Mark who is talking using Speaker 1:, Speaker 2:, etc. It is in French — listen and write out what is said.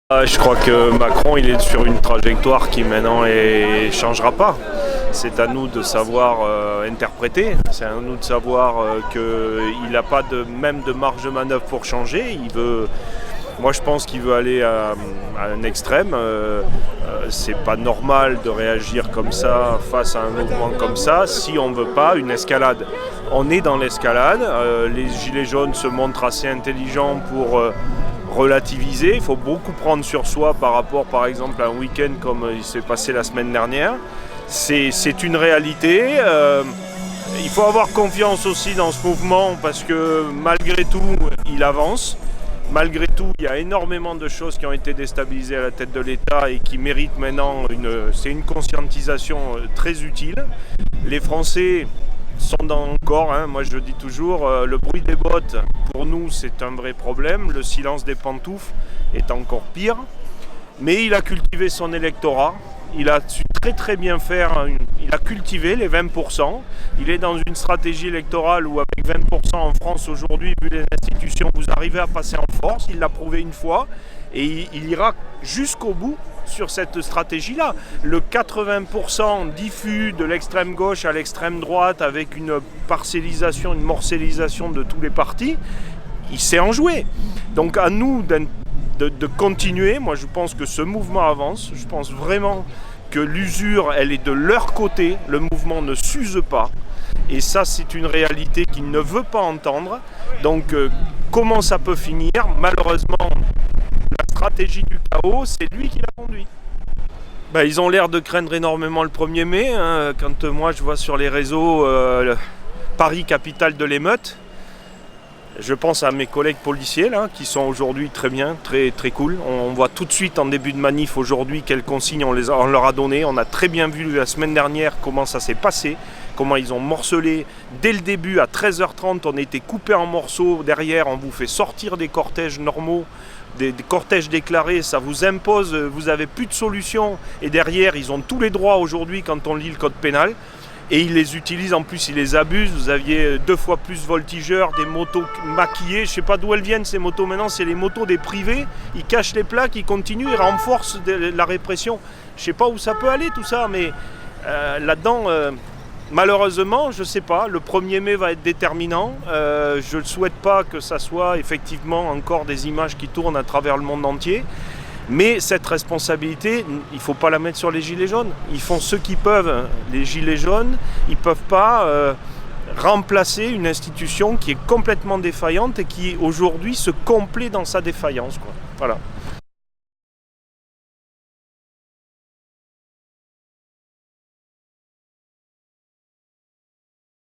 Speaker 1: Je crois que Macron il est sur une trajectoire qui maintenant ne changera pas. C'est à nous de savoir interpréter, c'est à nous de savoir qu'il n'a pas même de marge de manœuvre pour changer. Moi je pense qu'il veut aller à un extrême. C'est pas normal de réagir comme ça face à un mouvement comme ça si on ne veut pas une escalade. On est dans l'escalade, les gilets jaunes se montrent assez intelligents pour relativiser. Il faut beaucoup prendre sur soi par rapport par exemple à un week-end comme il s'est passé la semaine dernière. C'est une réalité. Il faut avoir confiance aussi dans ce mouvement parce que malgré tout il avance. Malgré tout, il y a énormément de choses qui ont été déstabilisées à la tête de l'État et qui méritent maintenant une conscientisation très utile. Les Français sont encore, moi je le dis toujours, le bruit des bottes, pour nous c'est un vrai problème. Le silence des pantoufles est encore pire. Mais il a cultivé son électorat. Il a su très bien faire, il a cultivé les 20%. Il est dans une stratégie électorale où avec 20% en France aujourd'hui, vu les institutions, vous arrivez à passer en force. Il l'a prouvé une fois et il ira jusqu'au bout sur cette stratégie-là. Le 80% diffus de l'extrême gauche à l'extrême droite avec une parcellisation, une morcellisation de tous les partis, il sait en jouer. Donc à nous de continuer. Moi je pense que ce mouvement avance. Je pense vraiment que l'usure elle est de leur côté. Le mouvement ne s'use pas. Et ça c'est une réalité qu'il ne veut pas entendre. Donc comment ça peut finir? Malheureusement, la stratégie du chaos, c'est lui qui l'a conduit. Ils ont l'air de craindre énormément le 1er mai. Quand moi je vois sur les réseaux Paris capitale de l'émeute, je pense à mes collègues policiers là, qui sont aujourd'hui très bien, très cool. On voit tout de suite en début de manif aujourd'hui quelles consignes on leur a données. On a très bien vu la semaine dernière comment ça s'est passé, comment ils ont morcelé. Dès le début, à 13h30, on était coupé en morceaux. Derrière, on vous fait sortir des cortèges normaux, des cortèges déclarés. Ça vous impose, vous n'avez plus de solution. Et derrière, ils ont tous les droits aujourd'hui quand on lit le code pénal. Et ils les utilisent, en plus ils les abusent. Vous aviez 2 fois plus voltigeurs, des motos maquillées. Je ne sais pas d'où elles viennent ces motos maintenant, c'est les motos des privés. Ils cachent les plaques, ils continuent, ils renforcent la répression. Je ne sais pas où ça peut aller tout ça, mais là-dedans, malheureusement, je ne sais pas. Le 1er mai va être déterminant. Je ne souhaite pas que ça soit effectivement encore des images qui tournent à travers le monde entier. Mais cette responsabilité, il ne faut pas la mettre sur les gilets jaunes. Ils font ce qu'ils peuvent. Les gilets jaunes, ils ne peuvent pas remplacer une institution qui est complètement défaillante et qui aujourd'hui se complaît dans sa défaillance, quoi. Voilà.